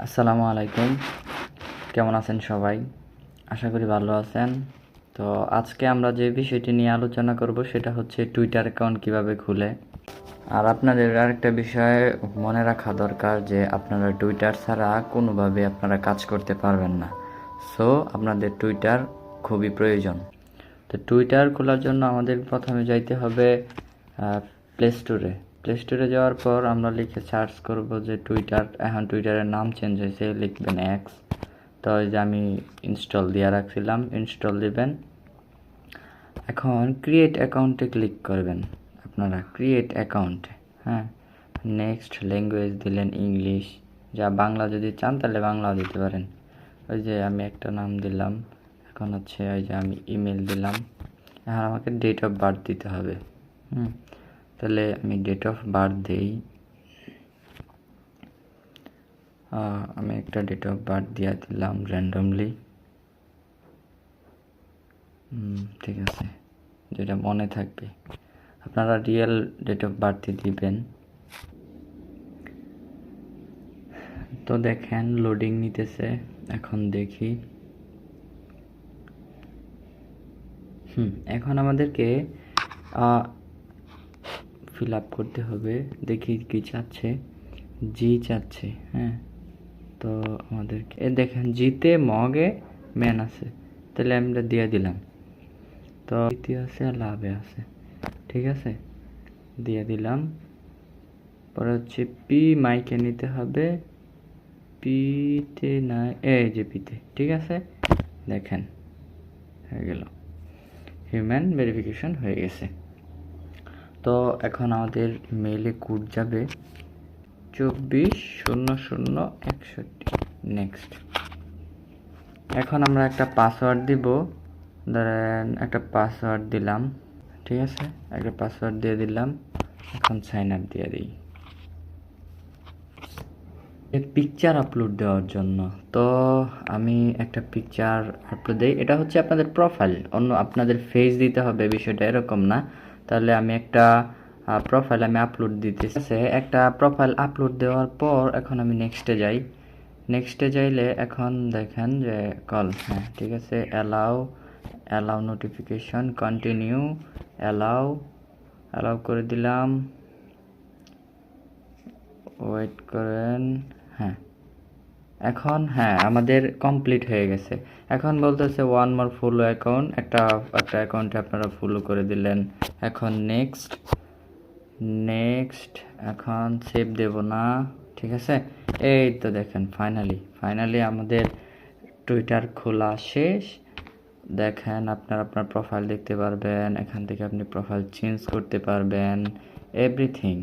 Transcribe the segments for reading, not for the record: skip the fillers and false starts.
আসসালামু আলাইকুম। কেমন আছেন সবাই? আশা করি ভালো আছেন। তো আজকে আমরা যে বিষয়টি নিয়ে আলোচনা করব সেটা হচ্ছে টুইটার অ্যাকাউন্ট কিভাবে খুলে। আর আপনাদের আরেকটা বিষয় মনে রাখা দরকার যে আপনারা টুইটার ছাড়া কোনোভাবে আপনারা কাজ করতে পারবেন না। সো আপনাদের টুইটার খুবই প্রয়োজন। তো টুইটার খোলার জন্য আমাদের প্রথমে যাইতে হবে প্লে স্টোরে যাওয়ার পর আমরা লিখে সার্চ করব যে টুইটার। এখন টুইটারের নাম চেঞ্জ হয়েছে, লিখবেন এক্স। তো ওই যে আমি ইনস্টল দিয়ে রাখছিলাম, ইনস্টল দিবেন। এখন ক্রিয়েট অ্যাকাউন্টে ক্লিক করবেন আপনারা, ক্রিয়েট অ্যাকাউন্টে। হ্যাঁ, নেক্সট ল্যাঙ্গুয়েজ দিলেন ইংলিশ, যা বাংলা যদি চান তাহলে বাংলাও দিতে পারেন। ওই যে আমি একটা নাম দিলাম। এখন হচ্ছে ওই যে আমি ইমেল দিলাম। এখন আমাকে ডেট অফ বার্থ দিতে হবে। তাহলে আমি ডেট অফ বার্থ দিই। আমি একটা ডেট অফ বার্থ দিয়ে দিলাম র্যান্ডমলি। ঠিক আছে, যেটা মনে থাকবে। আপনারা রিয়েল ডেট অফ বার্থ দিবেন। তো দেখেন লোডিং নিতেছে, এখন দেখি। এখন আমাদেরকে ফিল আপ করতে হবে। দেখি কি চাচ্ছে, জি চাচ্ছে। হ্যাঁ, তো আমাদেরকে দেখেন জিতে মগে ম্যান আছে, তাহলে আমরা দিয়ে দিলাম। তো দ্বিতীয় আছে আর লাভে আছে, ঠিক আছে, দিয়ে দিলাম। পরে হচ্ছে পি মাইকে নিতে হবে, পিতে না, এই যে পিতে, ঠিক আছে। দেখেন হয়ে গেল, হিউম্যান ভেরিফিকেশন হয়ে গেছে। তো এখন আমাদের মেইলে কোড যাবে 240061। নেক্সট। এখন আমরা একটা পাসওয়ার্ড দিব, ধরেন একটা পাসওয়ার্ড দিলাম, ঠিক আছে, একটা পাসওয়ার্ড দিয়ে দিলাম। এখন সাইন আপ দিয়ে দিই পিকচার আপলোড দেওয়ার জন্য। তো আমি একটা পিকচার আপলোড দিই। এটা হচ্ছে আপনাদের প্রোফাইল, অন্য আপনাদের ফেস দিতে হবে, বিষয়টা এরকম না। তাহলে আমি একটা প্রোফাইল আমি আপলোড দিতেছে। একটা প্রোফাইল আপলোড দেওয়ার পর এখন আমি নেক্সটে যাই। নেক্সটে যাইলে এখন দেখেন যে কল, হ্যাঁ ঠিক আছে, অ্যালাউ নোটিফিকেশন, কন্টিনিউ, অ্যালাউ করে দিলাম। ওয়েট করেন। হ্যাঁ, এখন হ্যাঁ আমাদের কমপ্লিট হয়ে গেছে। এখন বলতেছে ওয়ান মোর ফলো অ্যাকাউন্ট, একটা অ্যাকাউন্টে আপনারা ফলো করে দিলেন। এখন নেক্সট এখন সেভ দেব না, ঠিক আছে। এই তো দেখেন ফাইনালি আমাদের টুইটার খোলা শেষ। দেখেন আপনার প্রোফাইল দেখতে পারবেন, এখান থেকে আপনি প্রোফাইল চেঞ্জ করতে পারবেন, এভরিথিং।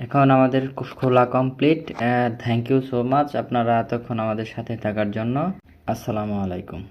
এখন আমাদের খোলা complete. Thank you so much আপনারা এতক্ষণ আমাদের সাথে থাকার জন্য। আসসালামু আলাইকুম।